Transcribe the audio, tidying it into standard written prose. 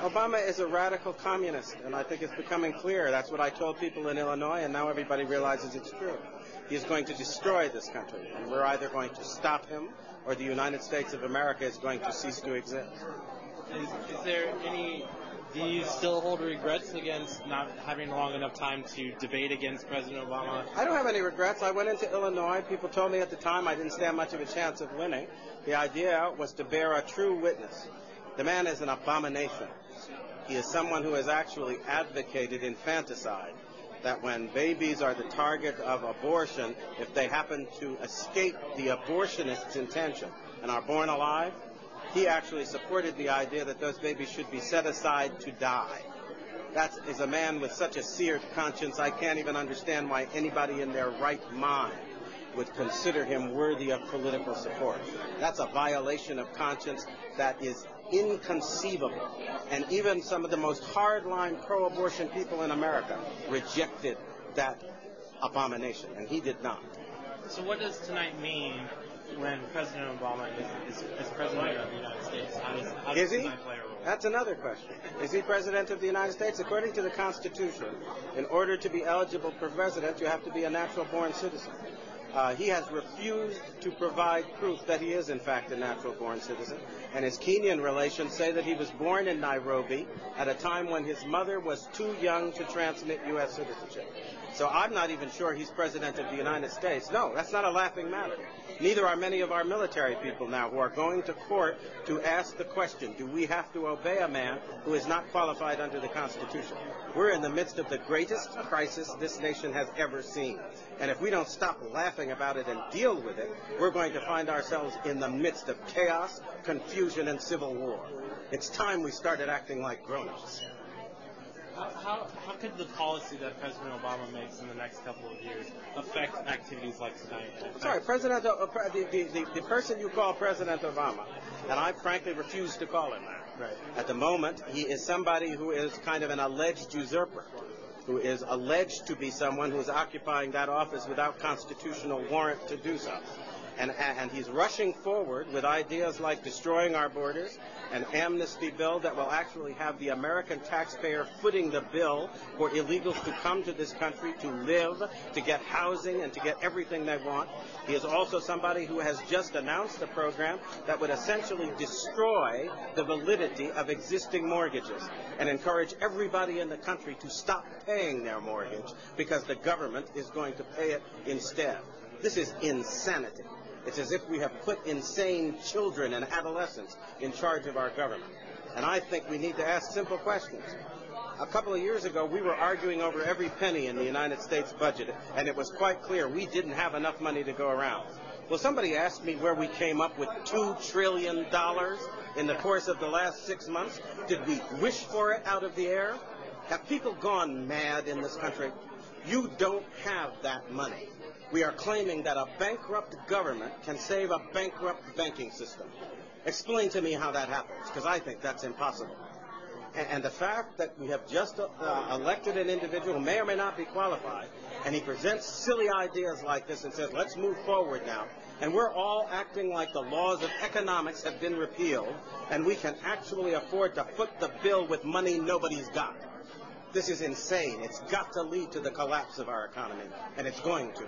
Obama is a radical communist, and I think it's becoming clear. That's what I told people in Illinois, and now everybody realizes it's true. He is going to destroy this country, and we're either going to stop him or the United States of America is going to cease to exist. Is there any... Do you still hold regrets against not having long enough time to debate against President Obama? I don't have any regrets. I went into Illinois. People told me at the time I didn't stand much of a chance of winning. The idea was to bear a true witness. The man is an abomination. He is someone who has actually advocated infanticide, that when babies are the target of abortion, if they happen to escape the abortionist's intention and are born alive, he actually supported the idea that those babies should be set aside to die. That is a man with such a seared conscience, I can't even understand why anybody in their right mind would consider him worthy of political support. That's a violation of conscience that is inconceivable. And even some of the most hardline pro-abortion people in America rejected that abomination, and he did not. So what does tonight mean when President Obama is President of the United States? How does tonight play a role? That's another question. Is he President of the United States? According to the Constitution, in order to be eligible for president, you have to be a natural-born citizen. He has refused to provide proof that he is, in fact, a natural-born citizen. And his Kenyan relations say that he was born in Nairobi at a time when his mother was too young to transmit U.S. citizenship. So I'm not even sure he's President of the United States. No, that's not a laughing matter. Neither are many of our military people now who are going to court to ask the question, do we have to obey a man who is not qualified under the Constitution? We're in the midst of the greatest crisis this nation has ever seen. And if we don't stop laughing about it and deal with it, we're going to find ourselves in the midst of chaos, confusion, and civil war. It's time we started acting like grown-ups. How could the policy that President Obama makes in the next couple of years affect activities like tonight? Sorry, the person you call President Obama, and I frankly refuse to call him that. Right. At the moment, he is somebody who is kind of an alleged usurper, who is alleged to be someone who is occupying that office without constitutional warrant to do so. And he's rushing forward with ideas like destroying our borders, an amnesty bill that will actually have the American taxpayer footing the bill for illegals to come to this country to live, to get housing, and to get everything they want. He is also somebody who has just announced a program that would essentially destroy the validity of existing mortgages and encourage everybody in the country to stop paying their mortgage because the government is going to pay it instead. This is insanity. It's as if we have put insane children and adolescents in charge of our government. And I think we need to ask simple questions. A couple of years ago, we were arguing over every penny in the United States budget, and it was quite clear we didn't have enough money to go around. Well, somebody asked me where we came up with $2 trillion in the course of the last 6 months. Did we wish for it out of the air? Have people gone mad in this country? You don't have that money. We are claiming that a bankrupt government can save a bankrupt banking system. Explain to me how that happens, because I think that's impossible. And the fact that we have just elected an individual who may or may not be qualified, and he presents silly ideas like this and says, let's move forward now, and we're all acting like the laws of economics have been repealed, and we can actually afford to foot the bill with money nobody's got. This is insane. It's got to lead to the collapse of our economy, and it's going to.